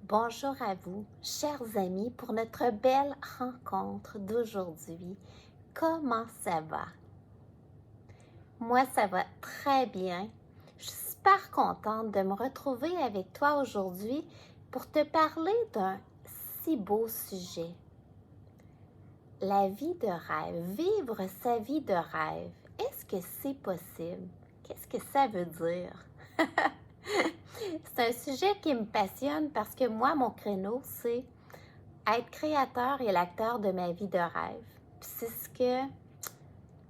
Bonjour à vous, chers amis, pour notre belle rencontre d'aujourd'hui. Comment ça va? Moi, ça va très bien. Je suis super contente de me retrouver avec toi aujourd'hui pour te parler d'un si beau sujet. La vie de rêve, vivre sa vie de rêve. Est-ce que c'est possible? Qu'est-ce que ça veut dire? C'est un sujet qui me passionne parce que moi, mon créneau, c'est être créateur et l'acteur de ma vie de rêve. Puis c'est ce que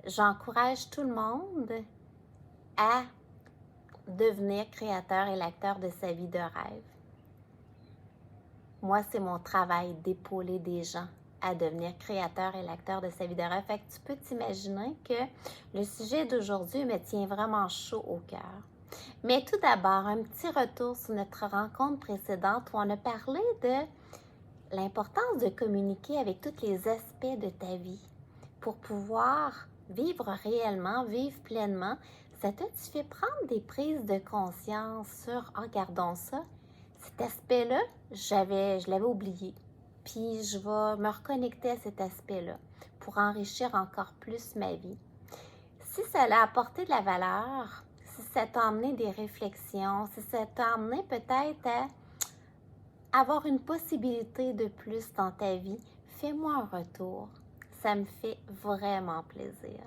j'encourage tout le monde à devenir créateur et l'acteur de sa vie de rêve. Moi, c'est mon travail d'épauler des gens à devenir créateur et l'acteur de sa vie de rêve. Fait que tu peux t'imaginer que le sujet d'aujourd'hui me tient vraiment chaud au cœur. Mais tout d'abord, un petit retour sur notre rencontre précédente où on a parlé de l'importance de communiquer avec tous les aspects de ta vie pour pouvoir vivre réellement, vivre pleinement. Ça te fait prendre des prises de conscience sur « regardons ça, cet aspect-là, je l'avais oublié. Puis je vais me reconnecter à cet aspect-là pour enrichir encore plus ma vie. » Si ça a apporté de la valeur, si ça t'a amené des réflexions, si ça t'a amené peut-être à avoir une possibilité de plus dans ta vie, fais-moi un retour. Ça me fait vraiment plaisir.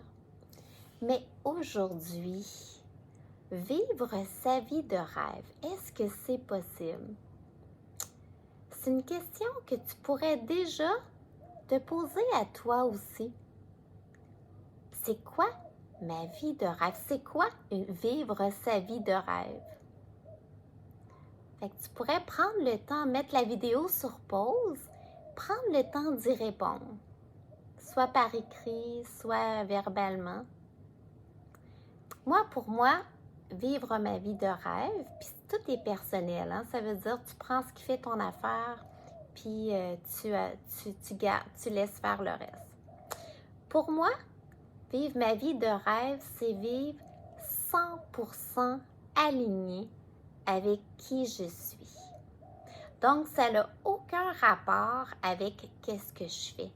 Mais aujourd'hui, vivre sa vie de rêve, est-ce que c'est possible? C'est une question que tu pourrais déjà te poser à toi aussi. C'est quoi ma vie de rêve? C'est quoi vivre sa vie de rêve? Fait que tu pourrais prendre le temps, mettre la vidéo sur pause, prendre le temps d'y répondre, soit par écrit, soit verbalement. Pour moi, vivre ma vie de rêve, puis tout est personnel, hein? Ça veut dire tu prends ce qui fait ton affaire, puis tu laisses faire le reste. Pour moi, vivre ma vie de rêve, c'est vivre 100% aligné avec qui je suis. Donc, ça n'a aucun rapport avec qu'est-ce que je fais.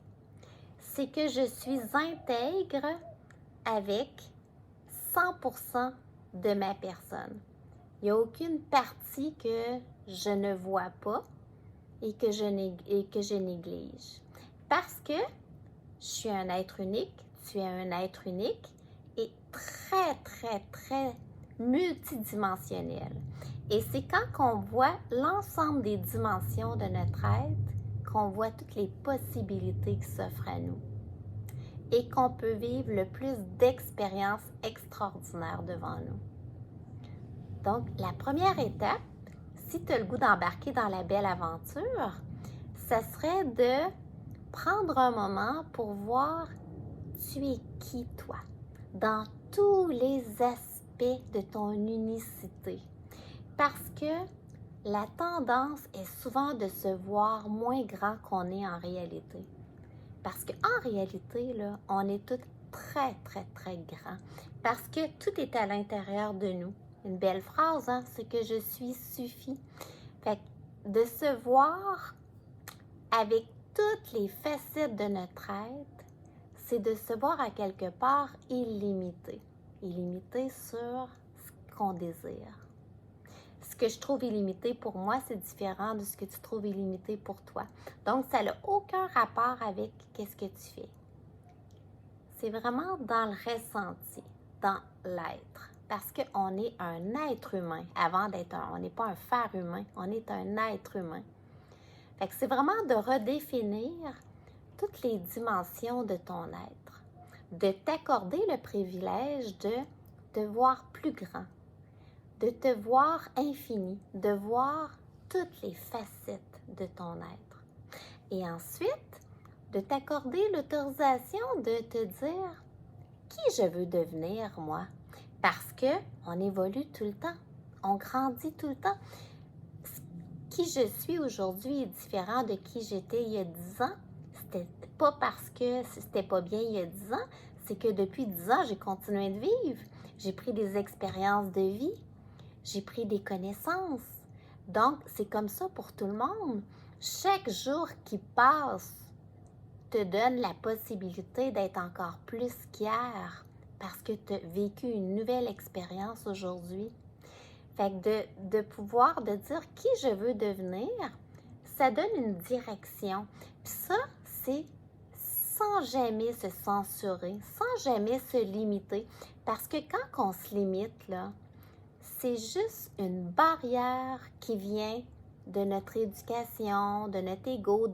C'est que je suis intègre avec 100% de ma personne. Il n'y a aucune partie que je ne vois pas et que je néglige. Parce que je suis un être unique, tu es un être unique et très, très, très multidimensionnel. Et c'est quand on voit l'ensemble des dimensions de notre être qu'on voit toutes les possibilités qui s'offrent à nous et qu'on peut vivre le plus d'expériences extraordinaires devant nous. Donc, la première étape, si tu as le goût d'embarquer dans la belle aventure, ça serait de prendre un moment pour voir tu es qui toi, dans tous les aspects de ton unicité. Parce que la tendance est souvent de se voir moins grand qu'on est en réalité. Parce qu'en réalité, là, on est tous très, très, très grands. Parce que tout est à l'intérieur de nous. Une belle phrase, hein? Ce que je suis suffit. Fait que de se voir avec toutes les facettes de notre être, c'est de se voir à quelque part illimité. Illimité sur ce qu'on désire. Ce que je trouve illimité pour moi, c'est différent de ce que tu trouves illimité pour toi. Donc, ça n'a aucun rapport avec qu'est-ce que tu fais. C'est vraiment dans le ressenti, dans l'être. Parce qu'on est un être humain avant d'être on n'est pas un faire humain, on est un être humain. Fait que c'est vraiment de redéfinir toutes les dimensions de ton être, de t'accorder le privilège de te voir plus grand, de te voir infini, de voir toutes les facettes de ton être. Et ensuite, de t'accorder l'autorisation de te dire qui je veux devenir, moi. Parce qu'on évolue tout le temps, on grandit tout le temps. Qui je suis aujourd'hui est différent de qui j'étais il y a 10 ans. C'était pas parce que c'était pas bien il y a 10 ans, c'est que depuis 10 ans, j'ai continué de vivre. J'ai pris des expériences de vie, j'ai pris des connaissances. Donc, c'est comme ça pour tout le monde. Chaque jour qui passe te donne la possibilité d'être encore plus qu'hier parce que tu as vécu une nouvelle expérience aujourd'hui. Fait que de pouvoir de dire qui je veux devenir, ça donne une direction. Puis ça, c'est sans jamais se censurer, sans jamais se limiter. Parce que quand on se limite, là, c'est juste une barrière qui vient de notre éducation, de notre ego,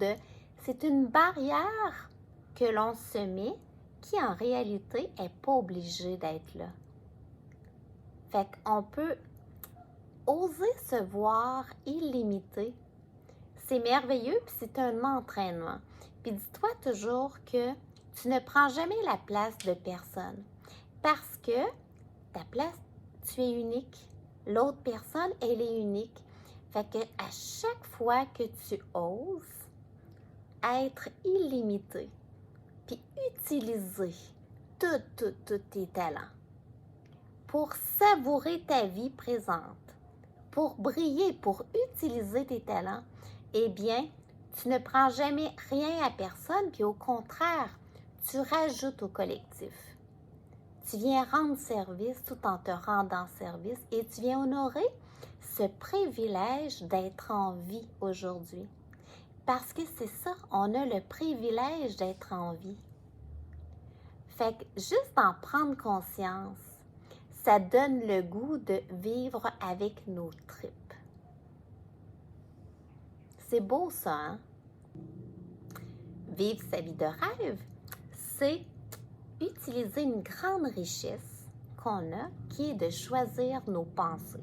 c'est une barrière que l'on se met qui en réalité n'est pas obligée d'être là. Fait qu'on peut oser se voir illimité. C'est merveilleux, puis c'est un entraînement. Puis dis-toi toujours que tu ne prends jamais la place de personne. Parce que ta place, tu es unique. L'autre personne, elle est unique. Fait que à chaque fois que tu oses être illimité, puis utiliser tous tes talents pour savourer ta vie présente, pour briller, pour utiliser tes talents, eh bien, tu ne prends jamais rien à personne, puis au contraire, tu rajoutes au collectif. Tu viens rendre service tout en te rendant service et tu viens honorer ce privilège d'être en vie aujourd'hui. Parce que c'est ça, on a le privilège d'être en vie. Fait que juste en prendre conscience, ça donne le goût de vivre avec nos tripes. C'est beau ça, hein? Vivre sa vie de rêve, c'est utiliser une grande richesse qu'on a, qui est de choisir nos pensées.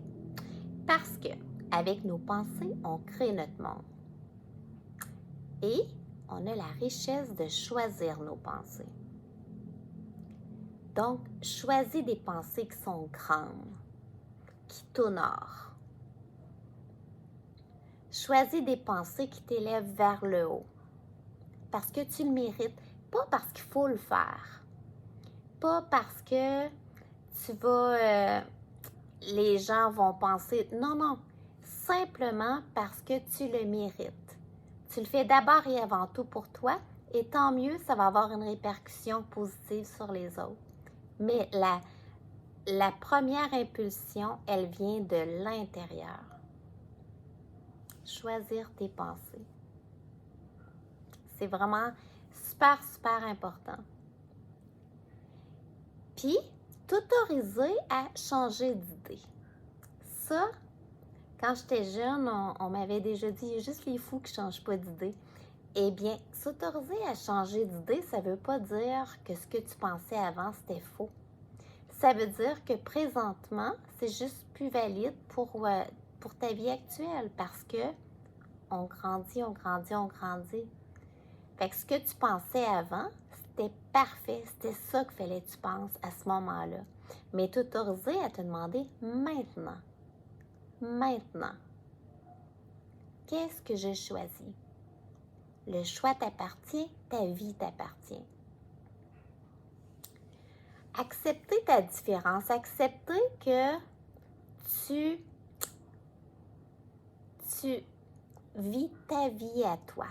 Parce que avec nos pensées, on crée notre monde. Et on a la richesse de choisir nos pensées. Donc, choisis des pensées qui sont grandes, qui t'honorent. Choisis des pensées qui t'élèvent vers le haut. Parce que tu le mérites, pas parce qu'il faut le faire. Pas parce que les gens vont penser, non, simplement parce que tu le mérites. Tu le fais d'abord et avant tout pour toi, et tant mieux, ça va avoir une répercussion positive sur les autres. Mais la première impulsion, elle vient de l'intérieur. Choisir tes pensées. C'est vraiment super, super important. Puis, t'autoriser à changer d'idée. Ça, quand j'étais jeune, on m'avait déjà dit, il y a juste les fous qui ne changent pas d'idée. Eh bien, s'autoriser à changer d'idée, ça ne veut pas dire que ce que tu pensais avant, c'était faux. Ça veut dire que présentement, c'est juste plus valide pour ta vie actuelle parce que on grandit. Fait que ce que tu pensais avant, c'était parfait, c'était ça qu'il fallait que tu penses à ce moment-là. Mais t'autoriser à te demander maintenant, qu'est-ce que je choisis? Le choix t'appartient, ta vie t'appartient. Accepter ta différence, accepter que tu vis ta vie à toi.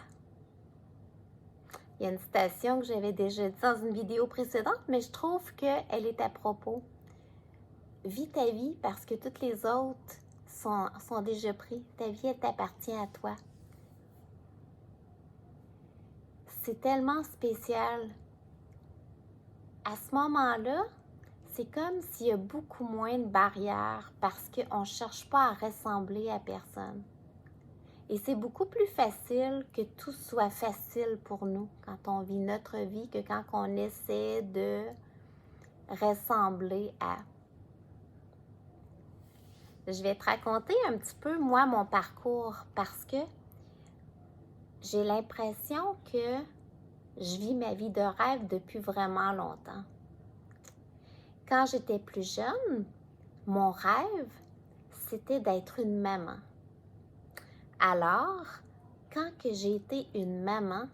Il y a une citation que j'avais déjà dit dans une vidéo précédente, mais je trouve qu'elle est à propos. Vis ta vie parce que toutes les autres sont déjà prises. Ta vie, elle t'appartient à toi. C'est tellement spécial. À ce moment-là, c'est comme s'il y a beaucoup moins de barrières parce qu'on ne cherche pas à ressembler à personne. Et c'est beaucoup plus facile que tout soit facile pour nous quand on vit notre vie que quand on essaie de ressembler à. Je vais te raconter un petit peu, moi, mon parcours parce que j'ai l'impression que je vis ma vie de rêve depuis vraiment longtemps. Quand j'étais plus jeune, mon rêve, c'était d'être une maman. Alors, quand que j'ai été une maman,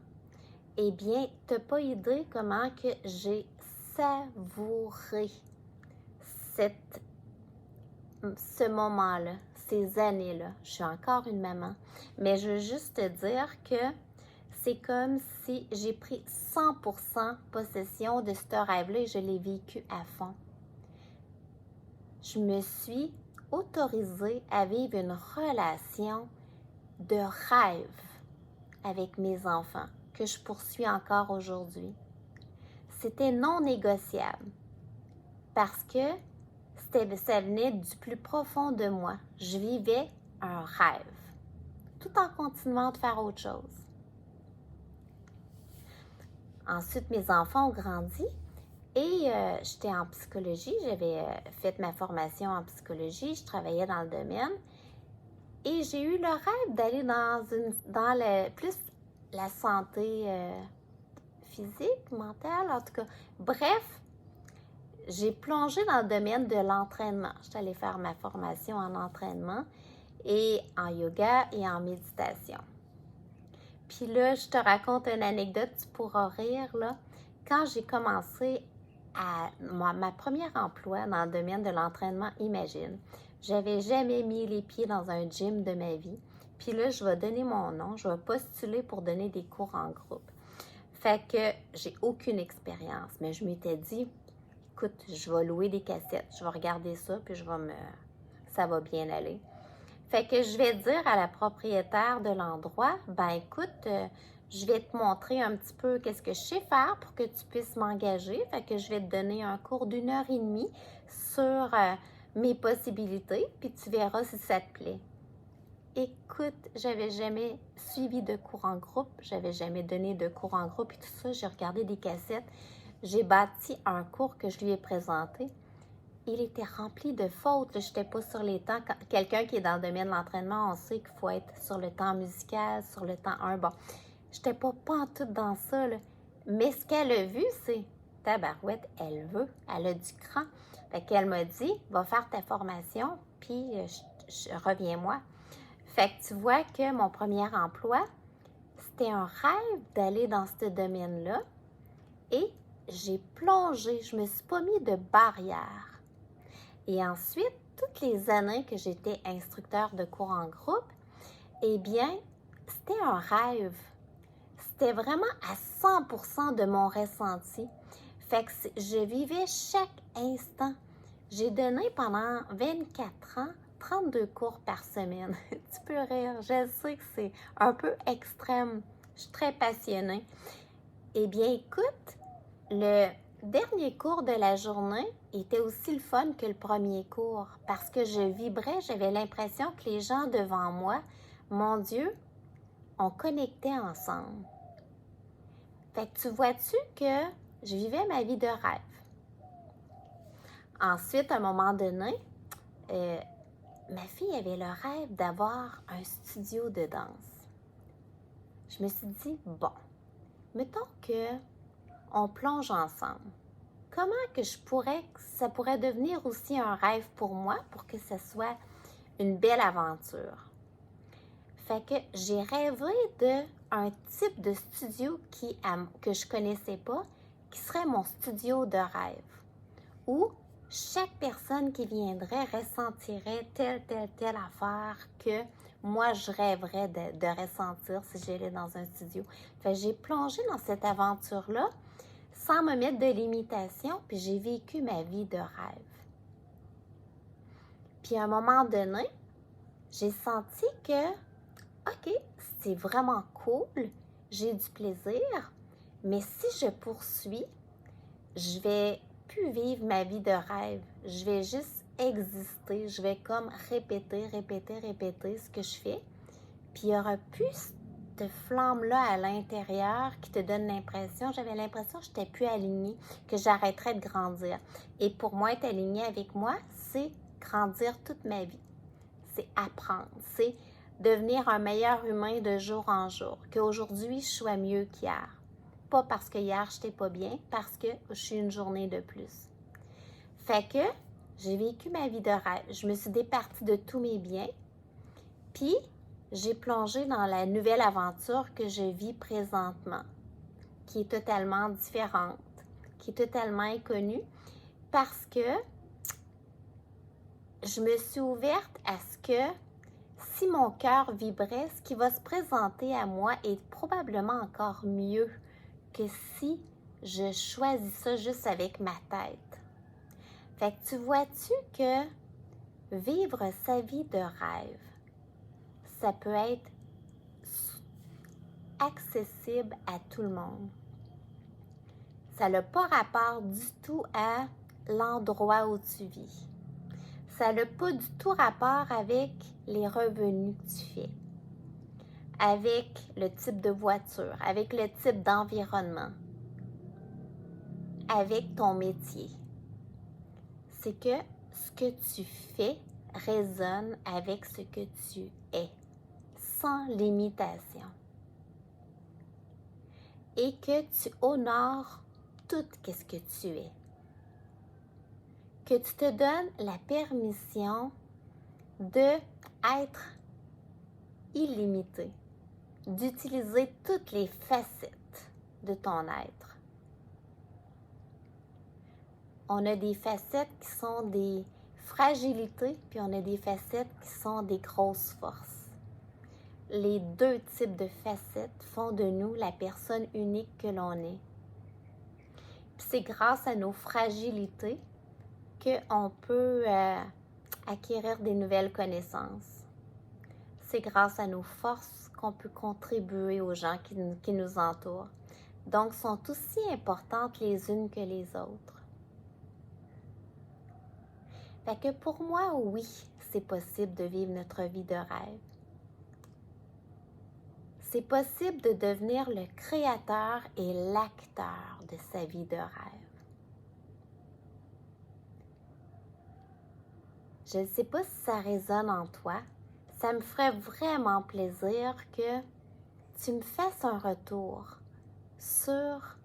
eh bien, tu n'as pas idée comment que j'ai savouré ce moment-là. ces années-là. Je suis encore une maman, mais je veux juste te dire que c'est comme si j'ai pris 100% possession de ce rêve-là et je l'ai vécu à fond. Je me suis autorisée à vivre une relation de rêve avec mes enfants que je poursuis encore aujourd'hui. C'était non négociable parce que ça venait du plus profond de moi. Je vivais un rêve tout en continuant de faire autre chose. Ensuite, mes enfants ont grandi et j'étais en psychologie. J'avais fait ma formation en psychologie. Je travaillais dans le domaine. Et j'ai eu le rêve d'aller dans plus la santé physique, mentale, en tout cas. Bref, j'ai plongé dans le domaine de l'entraînement. Je suis allée faire ma formation en entraînement et en yoga et en méditation. Puis là, je te raconte une anecdote, tu pourras rire, là. Quand j'ai commencé ma première emploi dans le domaine de l'entraînement, imagine, j'avais jamais mis les pieds dans un gym de ma vie. Puis là, je vais donner mon nom, je vais postuler pour donner des cours en groupe. Fait que j'ai aucune expérience, mais je m'étais dit, écoute, je vais louer des cassettes, je vais regarder ça, puis ça va bien aller. Fait que je vais dire à la propriétaire de l'endroit, ben écoute, je vais te montrer un petit peu qu'est-ce que je sais faire pour que tu puisses m'engager. Fait que je vais te donner un cours d'1 heure et demie sur mes possibilités, puis tu verras si ça te plaît. Écoute, j'avais jamais suivi de cours en groupe, j'avais jamais donné de cours en groupe et tout ça. J'ai regardé des cassettes, j'ai bâti un cours que je lui ai présenté. Il était rempli de fautes. Je n'étais pas sur les temps. Quelqu'un qui est dans le domaine de l'entraînement, on sait qu'il faut être sur le temps musical, sur le temps 1. Bon, je n'étais pas en tout dans ça, là. Mais ce qu'elle a vu, c'est tabarouette, elle a du cran. Fait qu'elle m'a dit, va faire ta formation, puis reviens-moi. Fait que tu vois que mon premier emploi, c'était un rêve d'aller dans ce domaine-là. Et j'ai plongé, je me suis pas mis de barrière. Et ensuite, toutes les années que j'étais instructeur de cours en groupe, eh bien, c'était un rêve. C'était vraiment à 100% de mon ressenti. Fait que je vivais chaque instant. J'ai donné pendant 24 ans 32 cours par semaine. Tu peux rire, je sais que c'est un peu extrême. Je suis très passionnée. Eh bien, écoute, le dernier cours de la journée était aussi le fun que le premier cours parce que je vibrais, j'avais l'impression que les gens devant moi, mon Dieu, on connectait ensemble. Fait que tu vois-tu que je vivais ma vie de rêve. Ensuite, à un moment donné, ma fille avait le rêve d'avoir un studio de danse. Je me suis dit, bon, mettons que on plonge ensemble. Comment que ça pourrait devenir aussi un rêve pour moi pour que ce soit une belle aventure? Fait que j'ai rêvé d'un type de studio que je connaissais pas, qui serait mon studio de rêve, où chaque personne qui viendrait ressentirait telle affaire que moi, je rêverais de ressentir si j'allais dans un studio. Fait que j'ai plongé dans cette aventure-là sans me mettre de limitation, puis j'ai vécu ma vie de rêve. Puis à un moment donné, j'ai senti que, OK, c'est vraiment cool, j'ai du plaisir, mais si je poursuis, je vais plus vivre ma vie de rêve. Je vais juste exister. Je vais comme répéter ce que je fais. Puis il y aura plus cette flamme-là à l'intérieur qui te donne l'impression, j'avais l'impression que je n'étais plus alignée, que j'arrêterais de grandir. Et pour moi, être alignée avec moi, c'est grandir toute ma vie. C'est apprendre. C'est devenir un meilleur humain de jour en jour. Qu'aujourd'hui, je sois mieux qu'hier. Pas parce que hier, je n'étais pas bien, parce que je suis une journée de plus. Fait que j'ai vécu ma vie de rêve. Je me suis départie de tous mes biens. Puis, j'ai plongé dans la nouvelle aventure que je vis présentement, qui est totalement différente, qui est totalement inconnue, parce que je me suis ouverte à ce que si mon cœur vibrait, ce qui va se présenter à moi est probablement encore mieux que si je choisis ça juste avec ma tête. Fait que tu vois-tu que vivre sa vie de rêve, ça peut être accessible à tout le monde. Ça n'a pas rapport du tout à l'endroit où tu vis. Ça n'a pas du tout rapport avec les revenus que tu fais, avec le type de voiture, avec le type d'environnement, avec ton métier. C'est que ce que tu fais résonne avec ce que tu es, sans limitation. Et que tu honores tout ce que tu es. Que tu te donnes la permission d'être illimité, d'utiliser toutes les facettes de ton être. On a des facettes qui sont des fragilités, puis on a des facettes qui sont des grosses forces. Les deux types de facettes font de nous la personne unique que l'on est. Puis c'est grâce à nos fragilités qu'on peut acquérir des nouvelles connaissances. C'est grâce à nos forces qu'on peut contribuer aux gens qui nous entourent. Donc, sont aussi importantes les unes que les autres. Fait que pour moi, oui, c'est possible de vivre notre vie de rêve. C'est possible de devenir le créateur et l'acteur de sa vie de rêve. Je ne sais pas si ça résonne en toi. Ça me ferait vraiment plaisir que tu me fasses un retour sur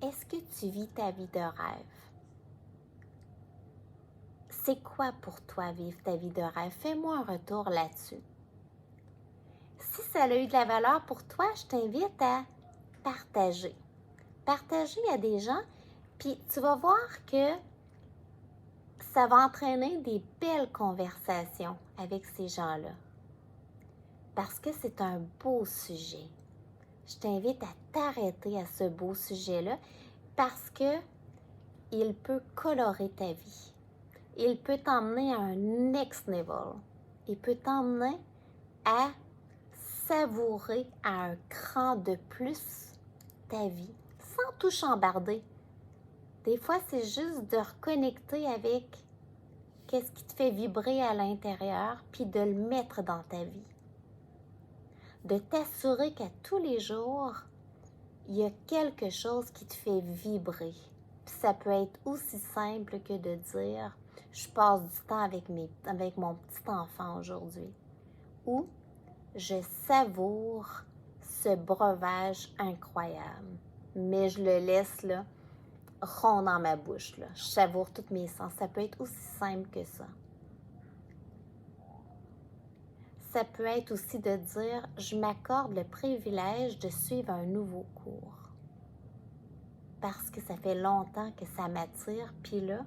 est-ce que tu vis ta vie de rêve? C'est quoi pour toi vivre ta vie de rêve? Fais-moi un retour là-dessus. Si ça a eu de la valeur pour toi, je t'invite à partager. Partager à des gens, puis tu vas voir que ça va entraîner des belles conversations avec ces gens-là. Parce que c'est un beau sujet. Je t'invite à t'arrêter à ce beau sujet-là parce que il peut colorer ta vie. Il peut t'emmener à un next level. Il peut t'emmener à savourer à un cran de plus ta vie sans tout chambarder. Des fois, c'est juste de reconnecter avec qu'est-ce qui te fait vibrer à l'intérieur puis de le mettre dans ta vie. De t'assurer qu'à tous les jours, il y a quelque chose qui te fait vibrer. Puis ça peut être aussi simple que de dire « je passe du temps avec mon petit enfant aujourd'hui » ou « je savoure ce breuvage incroyable, mais je le laisse là, rond dans ma bouche. Là. Je savoure tous mes sens. » Ça peut être aussi simple que ça. Ça peut être aussi de dire « je m'accorde le privilège de suivre un nouveau cours. » Parce que ça fait longtemps que ça m'attire. Puis là,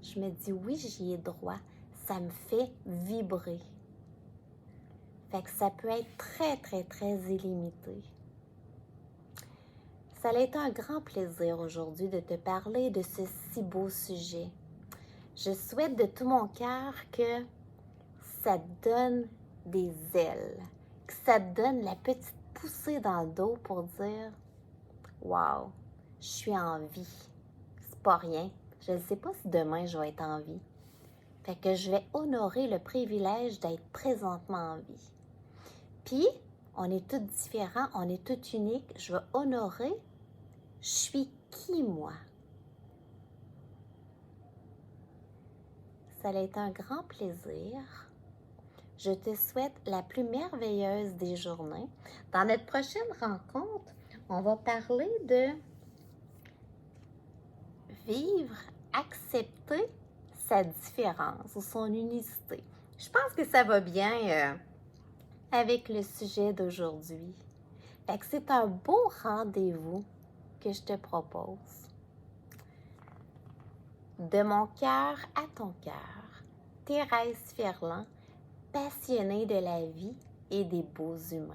je me dis « oui, j'y ai droit. » Ça me fait vibrer. Fait que ça peut être très, très, très illimité. Ça a été un grand plaisir aujourd'hui de te parler de ce si beau sujet. Je souhaite de tout mon cœur que ça te donne des ailes, que ça te donne la petite poussée dans le dos pour dire « wow, je suis en vie. » C'est pas rien. Je ne sais pas si demain je vais être en vie. Fait que je vais honorer le privilège d'être présentement en vie. Puis, on est tous différents, on est tous uniques. Je vais honorer, je suis qui moi? Ça a été un grand plaisir. Je te souhaite la plus merveilleuse des journées. Dans notre prochaine rencontre, on va parler de vivre, accepter sa différence ou son unicité. Je pense que ça va bien avec le sujet d'aujourd'hui. Fait que c'est un beau rendez-vous que je te propose. De mon cœur à ton cœur, Thérèse Ferland, passionnée de la vie et des beaux humains.